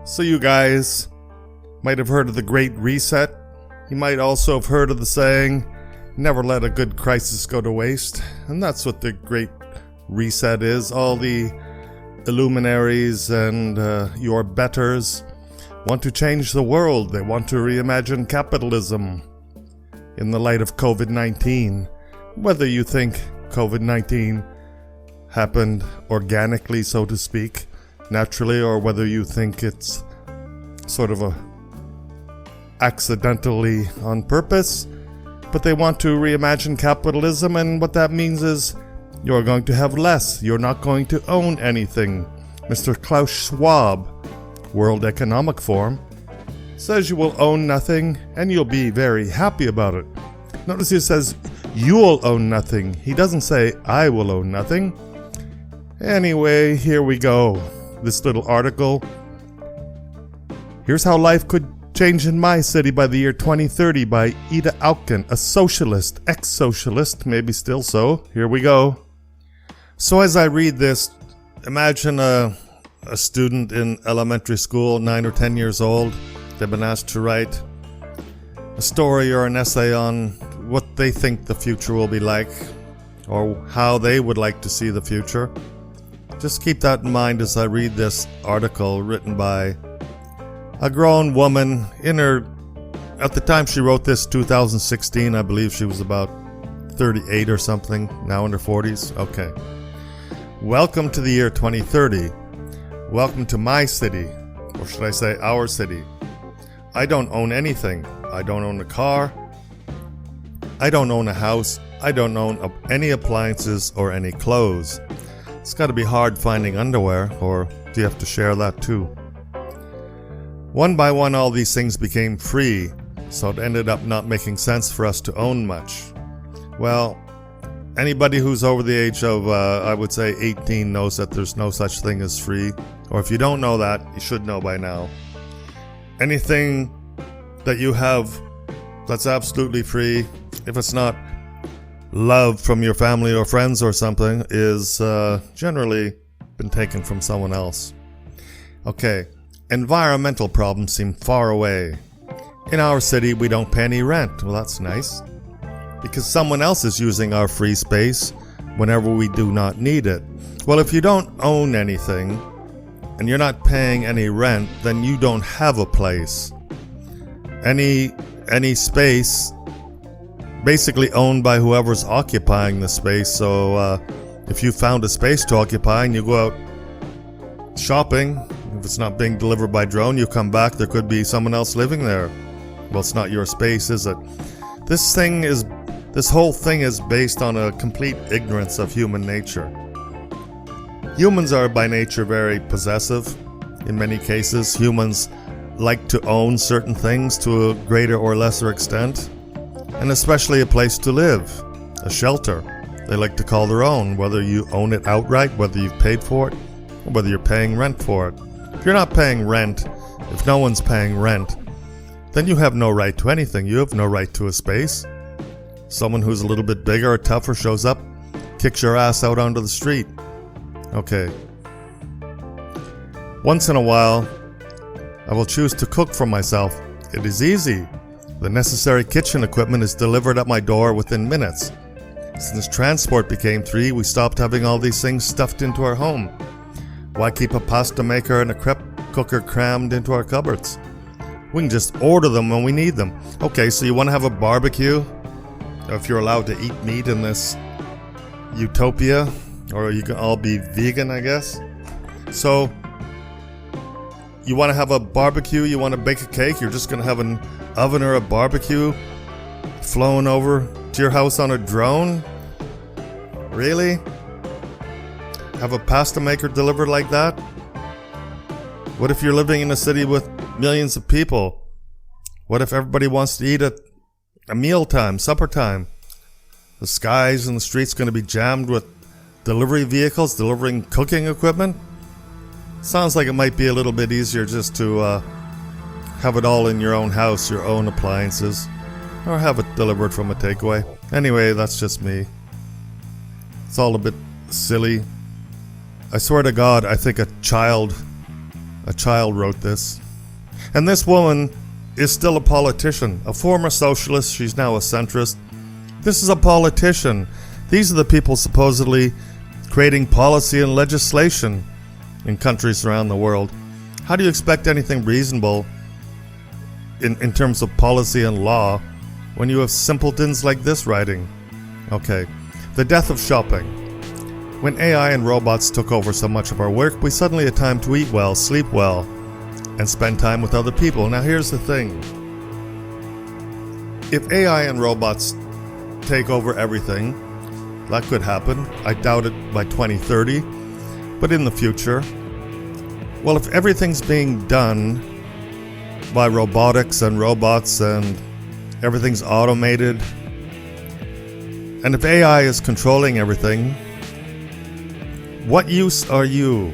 So you guys might have heard of the Great Reset. You might also have heard of the saying, never let a good crisis go to waste. And that's what the Great Reset is. All the illuminaries and your betters want to change the world. They want to reimagine capitalism in the light of COVID-19. Whether you think COVID-19 happened organically, so to speak, naturally, or whether you think it's sort of accidentally on purpose, but they want to reimagine capitalism, and what that means is you're going to have less. You're not going to own anything. Mr. Klaus Schwab, World Economic Forum, says you will own nothing and you'll be very happy about it. Notice he says you'll own nothing. He doesn't say I will own nothing. Anyway, here we go. This little article. Here's how life could change in my city by the year 2030 by Ida Auken, a socialist, ex-socialist, maybe still so. Here we go. So as I read this, imagine a student in elementary school, 9 or 10 years old. They've been asked to write a story or an essay on what they think the future will be like, or how they would like to see the future. Just keep that in mind as I read this article written by a grown woman at the time she wrote this, 2016, I believe she was about 38 or something, now in her 40s. Okay. Welcome to the year 2030. Welcome to my city, or should I say our city. I don't own anything. I don't own a car. I don't own a house. I don't own any appliances or any clothes. It's got to be hard finding underwear, or do you have to share that too? One by one, all these things became free, so it ended up not making sense for us to own much. Well, anybody who's over the age of, I would say 18 knows that there's no such thing as free. Or if you don't know that, you should know by now. Anything that you have that's absolutely free, if it's not love from your family or friends or something, is generally been taken from someone else. Okay, environmental problems seem far away. In our city, we don't pay any rent. Well, that's nice. Because someone else is using our free space whenever we do not need it. Well, if you don't own anything and you're not paying any rent, then you don't have a place. Any space basically owned by whoever's occupying the space. So if you found a space to occupy and you go out shopping, if it's not being delivered by drone, you come back, there could be someone else living there. Well, it's not your space, is it? This whole thing is based on a complete ignorance of human nature. Humans are by nature very possessive. In many cases, humans like to own certain things to a greater or lesser extent, and especially a place to live, a shelter. They like to call their own, whether you own it outright, whether you've paid for it, or whether you're paying rent for it. If you're not paying rent, if no one's paying rent, then you have no right to anything. You have no right to a space. Someone who's a little bit bigger or tougher shows up, kicks your ass out onto the street. Okay. Once in a while, I will choose to cook for myself. It is easy. The necessary kitchen equipment is delivered at my door within minutes. Since transport became free, we stopped having all these things stuffed into our home. Why keep a pasta maker and a crepe cooker crammed into our cupboards? We can just order them when we need them. Okay, so you want to have a barbecue? If you're allowed to eat meat in this utopia, or you can all be vegan, I guess. So, you want to have a barbecue, you want to bake a cake, you're just going to have an oven or a barbecue flown over to your house on a drone? Really? Have a pasta maker delivered like that? What if you're living in a city with millions of people? What if everybody wants to eat at a mealtime, supper time? The skies and the streets going to be jammed with delivery vehicles delivering cooking equipment? Sounds like it might be a little bit easier just to have it all in your own house, your own appliances, or have it delivered from a takeaway. Anyway, that's just me. It's all a bit silly. I swear to God, I think a child A child wrote this. And this woman is still a politician, a former socialist. She's now a centrist. This is a politician. These are the people supposedly creating policy and legislation in countries around the world. How do you expect anything reasonable in terms of policy and law when you have simpletons like this writing? Okay, the death of shopping. When AI and robots took over so much of our work, we suddenly had time to eat well, sleep well, and spend time with other people. Now here's the thing. If AI and robots take over everything, that could happen. I doubt it by 2030, but in the future. Well, if everything's being done by robotics and robots and everything's automated, and if AI is controlling everything, what use are you,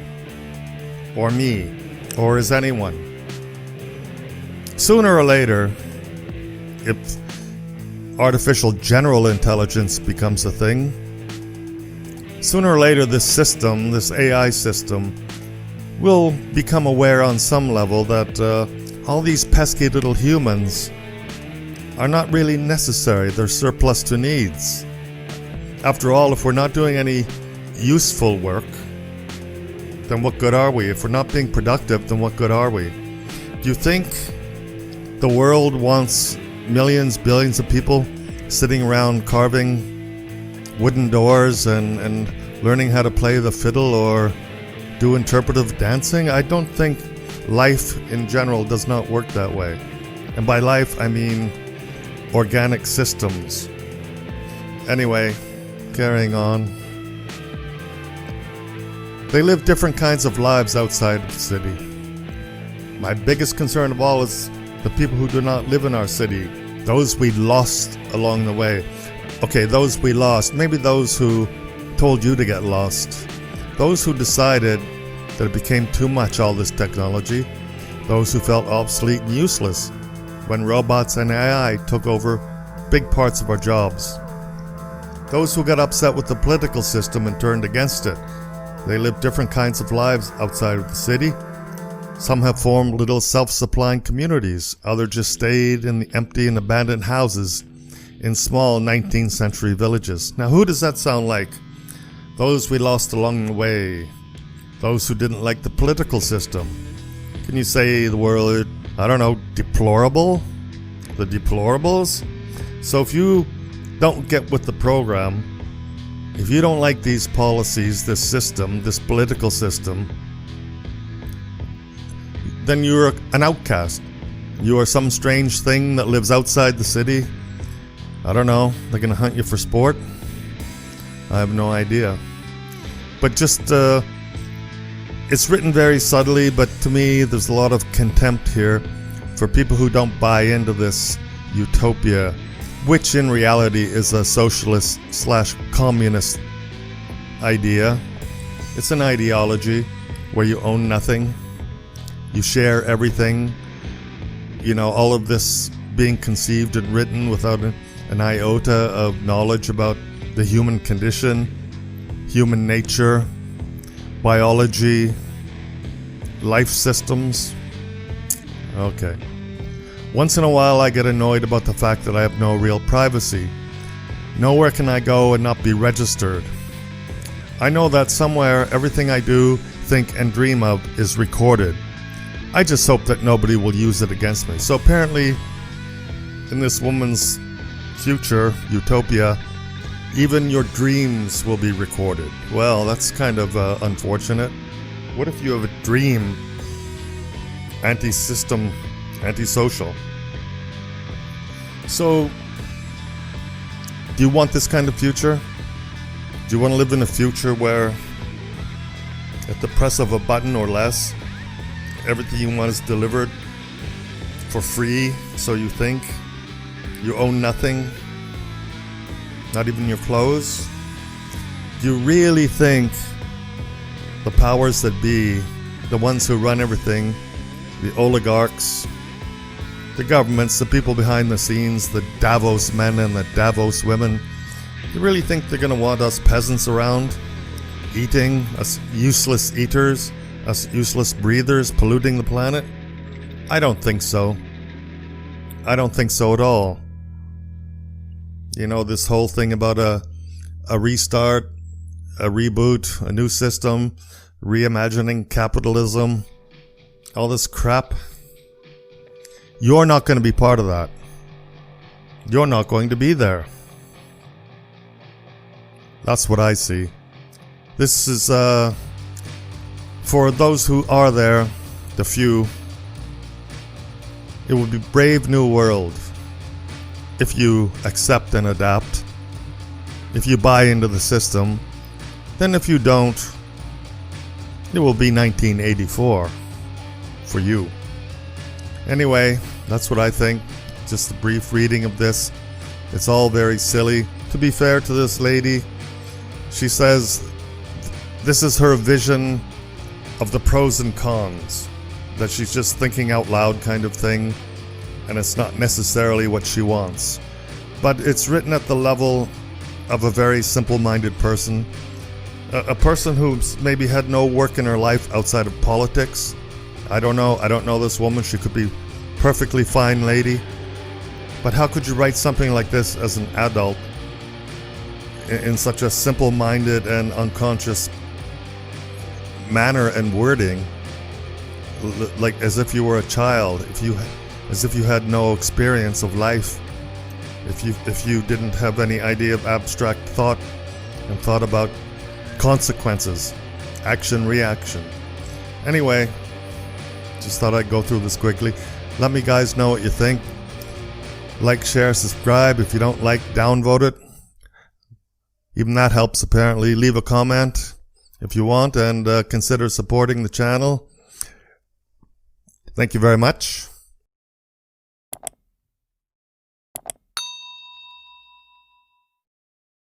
or me, or is anyone? Sooner or later, if artificial general intelligence becomes a thing, sooner or later this system, this AI system, will become aware on some level that all these pesky little humans are not really necessary. They're surplus to needs. After all, if we're not doing any useful work, then what good are we? If we're not being productive, then what good are we? Do you think the world wants millions, billions of people sitting around carving wooden doors and learning how to play the fiddle or do interpretive dancing? I don't think life in general does not work that way. And by life, I mean organic systems. Anyway, carrying on. They live different kinds of lives outside of the city. My biggest concern of all is the people who do not live in our city, those we lost along the way. Okay, those we lost, maybe those who told you to get lost, those who decided that it became too much, all this technology, those who felt obsolete and useless when robots and AI took over big parts of our jobs, those who got upset with the political system and turned against it. They live different kinds of lives outside of the city. Some have formed little self-supplying communities. Others just stayed in the empty and abandoned houses in small 19th century villages. Now, who does that sound like? Those we lost along the way. Those who didn't like the political system. Can you say the word, I don't know, deplorable? The deplorables? So if you don't get with the program, if you don't like these policies, this system, this political system, then you're an outcast. You are some strange thing that lives outside the city. I don't know, they're gonna hunt you for sport? I have no idea. But just, it's written very subtly, but to me there's a lot of contempt here for people who don't buy into this utopia, which in reality is a socialist/communist idea. It's an ideology where you own nothing, you share everything. You know, all of this being conceived and written without an iota of knowledge about the human condition, human nature, biology, life systems. Okay. Once in a while I get annoyed about the fact that I have no real privacy. Nowhere can I go and not be registered. I know that somewhere everything I do, think, and dream of is recorded. I just hope that nobody will use it against me. So apparently, in this woman's future, utopia, even your dreams will be recorded. Well, that's kind of unfortunate. What if you have a dream anti-system, anti-social? So, do you want this kind of future? Do you want to live in a future where, at the press of a button or less, everything you want is delivered for free, so you think? You own nothing? Not even your clothes? Do you really think the powers that be, the ones who run everything, the oligarchs, the governments, the people behind the scenes, the Davos men and the Davos women, you really think they're going to want us peasants around, eating, us useless eaters, Us useless breathers polluting the planet? I don't think so. I don't think so at all. You know, this whole thing about a restart, a reboot, a new system, reimagining capitalism, all this crap. You're not going to be part of that. You're not going to be there. That's what I see. This is, for those who are there, the few, it would be brave new world if you accept and adapt, if you buy into the system. Then if you don't, it will be 1984 for you. Anyway, that's what I think. Just a brief reading of this. It's all very silly. To be fair to this lady, she says this is her vision of the pros and cons, that she's just thinking out loud kind of thing, and it's not necessarily what she wants. But it's written at the level of a very simple-minded person, a person who's maybe had no work in her life outside of politics. I don't know this woman. She could be perfectly fine lady. But how could you write something like this as an adult in such a simple-minded and unconscious manner and wording, like as if you were a child, as if you had no experience of life, if you didn't have any idea of abstract thought and thought about consequences, action, reaction. Anyway, just thought I'd go through this quickly. Let me guys know what you think. Like, share, subscribe. If you don't like, downvote it. Even that helps apparently. Leave a comment if you want, and consider supporting the channel. Thank you very much.